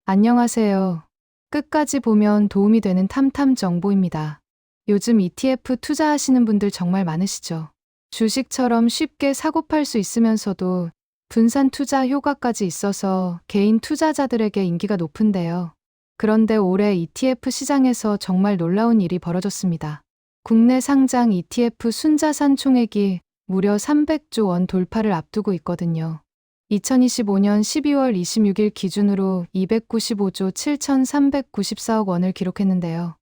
안녕하세요. 끝까지 보면 도움이 되는 탐탐 정보입니다. 요즘 ETF 투자하시는 분들 정말 많으시죠? 주식처럼 쉽게 사고 팔 수 있으면서도 분산 투자 효과까지 있어서 개인 투자자들에게 인기가 높은데요. 그런데 올해 ETF 시장에서 정말 놀라운 일이 벌어졌습니다. 국내 상장 ETF 순자산 총액이 무려 300조 원 돌파를 앞두고 있거든요. 2025년 12월 26일 기준으로 295조 7,394억 원을 기록했는데요.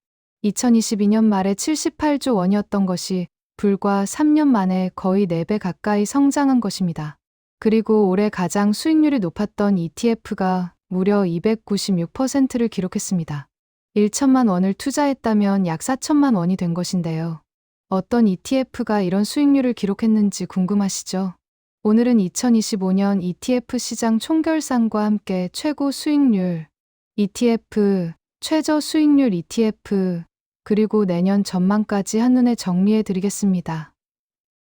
2022년 말에 78조 원이었던 것이 불과 3년 만에 거의 4배 가까이 성장한 것입니다. 그리고 올해 가장 수익률이 높았던 ETF가 무려 296%를 기록했습니다. 1천만 원을 투자했다면 약 4천만 원이 된 것인데요. 어떤 ETF가 이런 수익률을 기록했는지 궁금하시죠? 오늘은 2025년 ETF 시장 총결산과 함께 최고 수익률 ETF, 최저 수익률 ETF, 그리고 내년 전망까지 한눈에 정리해 드리겠습니다.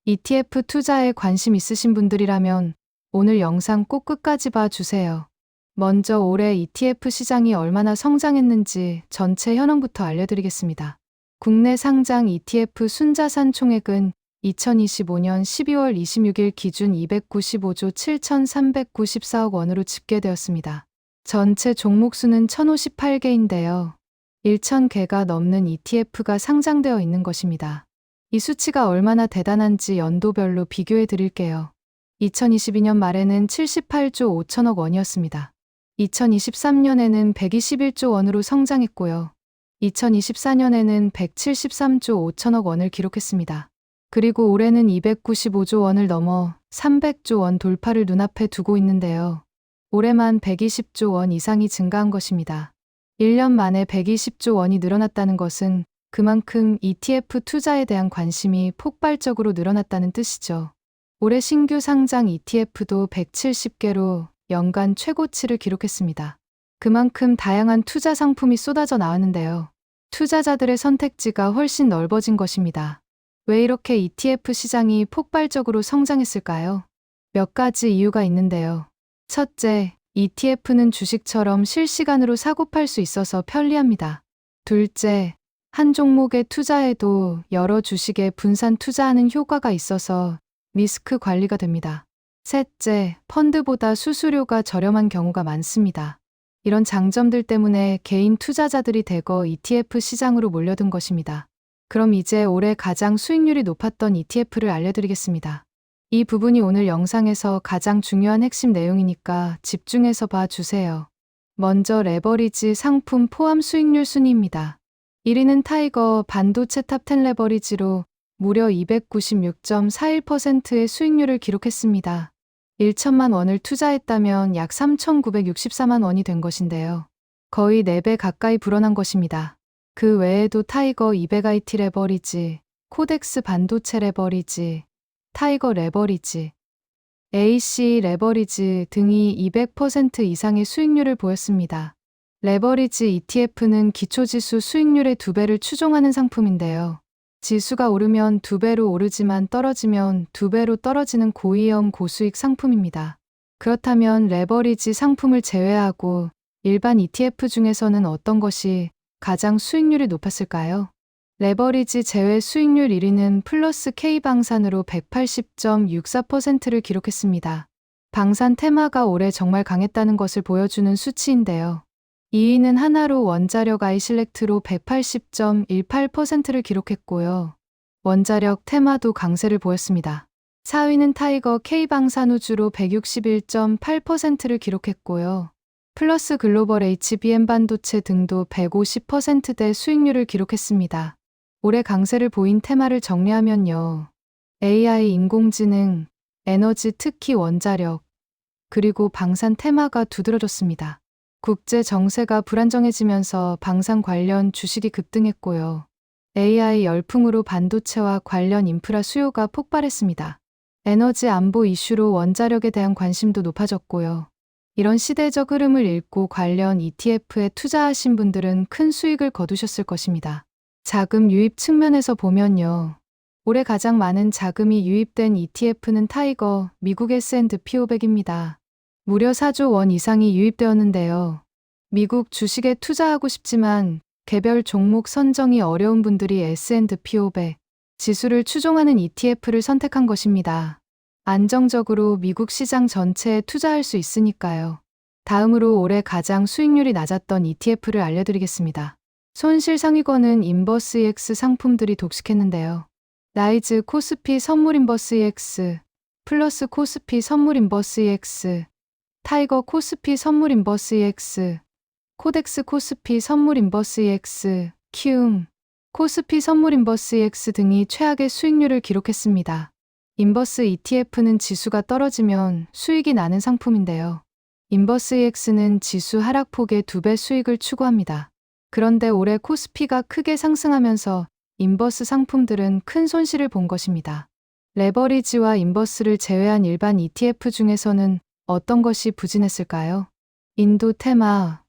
ETF 투자에 관심 있으신 분들이라면 오늘 영상 꼭 끝까지 봐주세요. 먼저 올해 ETF 시장이 얼마나 성장했는지 전체 현황부터 알려드리겠습니다. 국내 상장 ETF 순자산 총액은 2025년 12월 26일 기준 295조 7,394억 원으로 집계되었습니다. 전체 종목 수는 1,058개인데요. 1,000개가 넘는 ETF가 상장되어 있는 것입니다. 이 수치가 얼마나 대단한지 연도별로 비교해 드릴게요. 2022년 말에는 78조 5천억 원이었습니다. 2023년에는 121조 원으로 성장했고요. 2024년에는 173조 5천억 원을 기록했습니다. 그리고 올해는 295조 원을 넘어 300조 원 돌파를 눈앞에 두고 있는데요. 올해만 120조 원 이상이 증가한 것입니다. 1년 만에 120조 원이 늘어났다는 것은 그만큼 ETF 투자에 대한 관심이 폭발적으로 늘어났다는 뜻이죠. 올해 신규 상장 ETF도 170개로 연간 최고치를 기록했습니다. 그만큼 다양한 투자 상품이 쏟아져 나왔는데요. 투자자들의 선택지가 훨씬 넓어진 것입니다. 왜 이렇게 ETF 시장이 폭발적으로 성장했을까요? 몇 가지 이유가 있는데요. 첫째, ETF는 주식처럼 실시간으로 사고 팔 수 있어서 편리합니다. 둘째, 한 종목에 투자해도 여러 주식에 분산 투자하는 효과가 있어서 리스크 관리가 됩니다. 셋째, 펀드보다 수수료가 저렴한 경우가 많습니다. 이런 장점들 때문에 개인 투자자들이 대거 ETF 시장으로 몰려든 것입니다. 그럼 이제 올해 가장 수익률이 높았던 ETF를 알려드리겠습니다. 이 부분이 오늘 영상에서 가장 중요한 핵심 내용이니까 집중해서 봐주세요. 먼저 레버리지 상품 포함 수익률 순위입니다. 1위는 타이거 반도체 탑10 레버리지로 무려 296.41%의 수익률을 기록했습니다. 1천만 원을 투자했다면 약 3,964만 원이 된 것인데요. 거의 4배 가까이 불어난 것입니다. 그 외에도 타이거 200IT 레버리지, 코덱스 반도체 레버리지, 타이거 레버리지, AC 레버리지 등이 200% 이상의 수익률을 보였습니다. 레버리지 ETF는 기초지수 수익률의 2배를 추종하는 상품인데요. 지수가 오르면 2배로 오르지만 떨어지면 2배로 떨어지는 고위험 고수익 상품입니다. 그렇다면 레버리지 상품을 제외하고 일반 ETF 중에서는 어떤 것이 가장 수익률이 높았을까요? 레버리지 제외 수익률 1위는 플러스 K방산으로 180.64%를 기록했습니다. 방산 테마가 올해 정말 강했다는 것을 보여주는 수치인데요. 2위는 하나로 원자력 아이실렉트로 180.18%를 기록했고요. 원자력 테마도 강세를 보였습니다. 4위는 타이거 K방산우주로 161.8%를 기록했고요. 플러스 글로벌 HBM 반도체 등도 150%대 수익률을 기록했습니다. 올해 강세를 보인 테마를 정리하면요. AI, 인공지능, 에너지 특히 원자력, 그리고 방산 테마가 두드러졌습니다. 국제 정세가 불안정해지면서 방산 관련 주식이 급등했고요. AI 열풍으로 반도체와 관련 인프라 수요가 폭발했습니다. 에너지 안보 이슈로 원자력에 대한 관심도 높아졌고요. 이런 시대적 흐름을 읽고 관련 ETF에 투자하신 분들은 큰 수익을 거두셨을 것입니다. 자금 유입 측면에서 보면요. 올해 가장 많은 자금이 유입된 ETF는 타이거 미국 S&P 500입니다. 무려 4조 원 이상이 유입되었는데요. 미국 주식에 투자하고 싶지만 개별 종목 선정이 어려운 분들이 S&P 500 지수를 추종하는 ETF를 선택한 것입니다. 안정적으로 미국 시장 전체에 투자할 수 있으니까요. 다음으로 올해 가장 수익률이 낮았던 ETF를 알려드리겠습니다. 손실 상위권은 인버스 EX 상품들이 독식했는데요. 라이즈 코스피 선물 인버스 EX, 플러스 코스피 선물 인버스 EX, 타이거 코스피 선물 인버스 EX, 코덱스 코스피 선물 인버스 EX, 키움, 코스피 선물 인버스 EX 등이 최악의 수익률을 기록했습니다. 인버스 ETF는 지수가 떨어지면 수익이 나는 상품인데요. 인버스 EX는 지수 하락폭의 2배 수익을 추구합니다. 그런데 올해 코스피가 크게 상승하면서 인버스 상품들은 큰 손실을 본 것입니다. 레버리지와 인버스를 제외한 일반 ETF 중에서는 어떤 것이 부진했을까요? 인도 테마,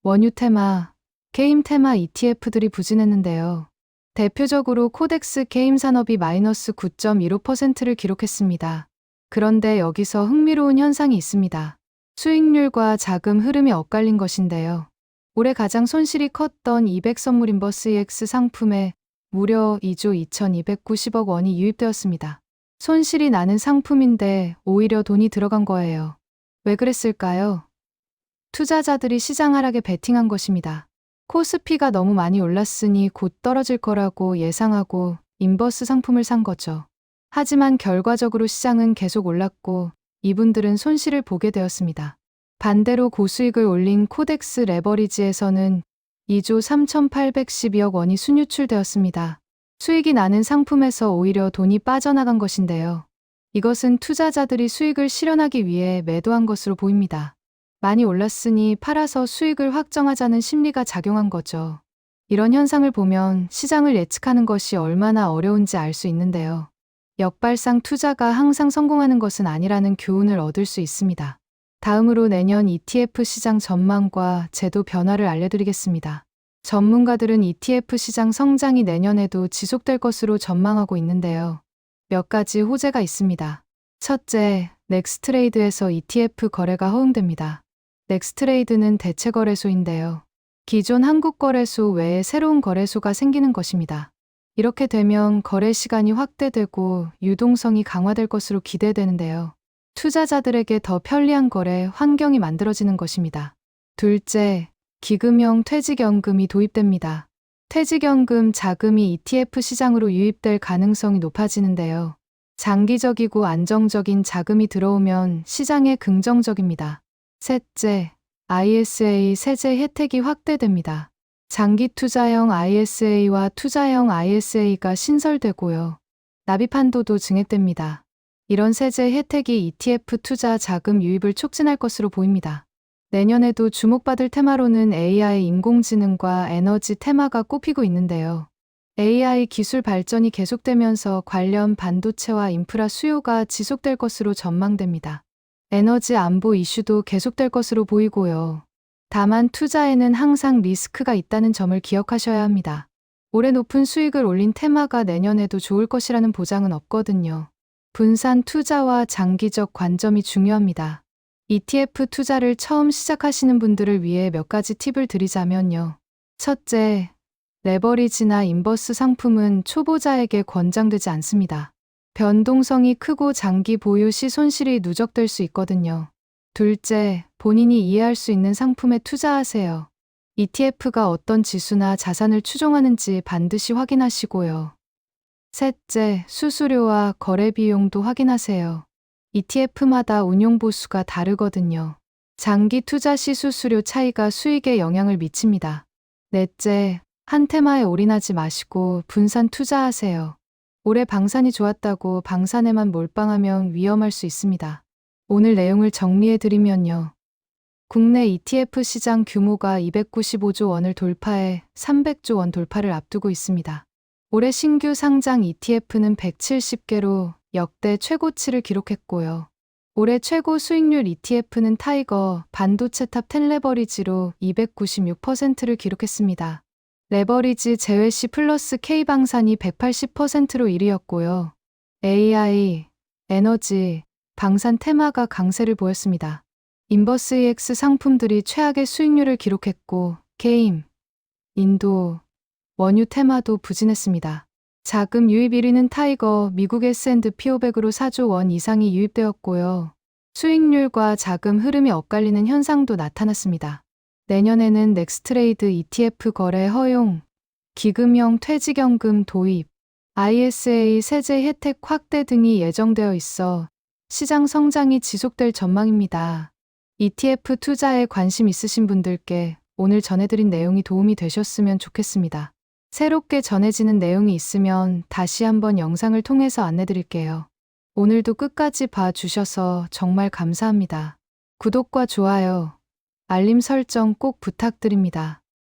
원유 테마, 게임 테마 ETF들이 부진했는데요. 대표적으로 코덱스 게임 산업이 마이너스 9.15%를 기록했습니다. 그런데 여기서 흥미로운 현상이 있습니다. 수익률과 자금 흐름이 엇갈린 것인데요. 올해 가장 손실이 컸던 200 선물 인버스 EX 상품에 무려 2조 2290억 원이 유입되었습니다. 손실이 나는 상품인데 오히려 돈이 들어간 거예요. 왜 그랬을까요? 투자자들이 시장 하락에 베팅한 것입니다. 코스피가 너무 많이 올랐으니 곧 떨어질 거라고 예상하고 인버스 상품을 산 거죠. 하지만 결과적으로 시장은 계속 올랐고 이분들은 손실을 보게 되었습니다. 반대로 고수익을 올린 코덱스 레버리지에서는 2조 3812억 원이 순유출되었습니다. 수익이 나는 상품에서 오히려 돈이 빠져나간 것인데요. 이것은 투자자들이 수익을 실현하기 위해 매도한 것으로 보입니다. 많이 올랐으니 팔아서 수익을 확정하자는 심리가 작용한 거죠. 이런 현상을 보면 시장을 예측하는 것이 얼마나 어려운지 알 수 있는데요. 역발상 투자가 항상 성공하는 것은 아니라는 교훈을 얻을 수 있습니다. 다음으로 내년 ETF 시장 전망과 제도 변화를 알려드리겠습니다. 전문가들은 ETF 시장 성장이 내년에도 지속될 것으로 전망하고 있는데요. 몇 가지 호재가 있습니다. 첫째, 넥스트레이드에서 ETF 거래가 허용됩니다. 넥스트레이드는 대체 거래소인데요. 기존 한국 거래소 외에 새로운 거래소가 생기는 것입니다. 이렇게 되면 거래 시간이 확대되고 유동성이 강화될 것으로 기대되는데요. 투자자들에게 더 편리한 거래 환경이 만들어지는 것입니다. 둘째, 기금형 퇴직연금이 도입됩니다. 퇴직연금 자금이 ETF 시장으로 유입될 가능성이 높아지는데요. 장기적이고 안정적인 자금이 들어오면 시장에 긍정적입니다. 셋째, ISA 세제 혜택이 확대됩니다. 장기 투자형 ISA와 투자형 ISA가 신설되고요. 납입 한도도 증액됩니다. 이런 세제 혜택이 ETF 투자 자금 유입을 촉진할 것으로 보입니다. 내년에도 주목받을 테마로는 AI 인공지능과 에너지 테마가 꼽히고 있는데요. AI 기술 발전이 계속되면서 관련 반도체와 인프라 수요가 지속될 것으로 전망됩니다. 에너지 안보 이슈도 계속될 것으로 보이고요. 다만 투자에는 항상 리스크가 있다는 점을 기억하셔야 합니다. 올해 높은 수익을 올린 테마가 내년에도 좋을 것이라는 보장은 없거든요. 분산 투자와 장기적 관점이 중요합니다. ETF 투자를 처음 시작하시는 분들을 위해 몇 가지 팁을 드리자면요. 첫째, 레버리지나 인버스 상품은 초보자에게 권장되지 않습니다. 변동성이 크고 장기 보유 시 손실이 누적될 수 있거든요. 둘째, 본인이 이해할 수 있는 상품에 투자하세요. ETF가 어떤 지수나 자산을 추종하는지 반드시 확인하시고요. 셋째, 수수료와 거래 비용도 확인하세요. ETF마다 운용 보수가 다르거든요. 장기 투자 시 수수료 차이가 수익에 영향을 미칩니다. 넷째, 한 테마에 올인하지 마시고 분산 투자하세요. 올해 방산이 좋았다고 방산에만 몰빵하면 위험할 수 있습니다. 오늘 내용을 정리해드리면요. 국내 ETF 시장 규모가 295조 원을 돌파해 300조 원 돌파를 앞두고 있습니다. 올해 신규 상장 ETF는 170개로 역대 최고치를 기록했고요. 올해 최고 수익률 ETF는 타이거 반도체 탑 10 레버리지로 296%를 기록했습니다. 레버리지 제외 시 플러스 K방산이 180%로 1위였고요. AI, 에너지, 방산 테마가 강세를 보였습니다. 인버스 EX 상품들이 최악의 수익률을 기록했고 게임, 인도, 원유 테마도 부진했습니다. 자금 유입 1위는 타이거, 미국 S&P 500으로 4조 원 이상이 유입되었고요. 수익률과 자금 흐름이 엇갈리는 현상도 나타났습니다. 내년에는 넥스트레이드 ETF 거래 허용, 기금형 퇴직연금 도입, ISA 세제 혜택 확대 등이 예정되어 있어 시장 성장이 지속될 전망입니다. ETF 투자에 관심 있으신 분들께 오늘 전해드린 내용이 도움이 되셨으면 좋겠습니다. 새롭게 전해지는 내용이 있으면 다시 한번 영상을 통해서 안내드릴게요. 오늘도 끝까지 봐주셔서 정말 감사합니다. 구독과 좋아요, 알림 설정 꼭 부탁드립니다.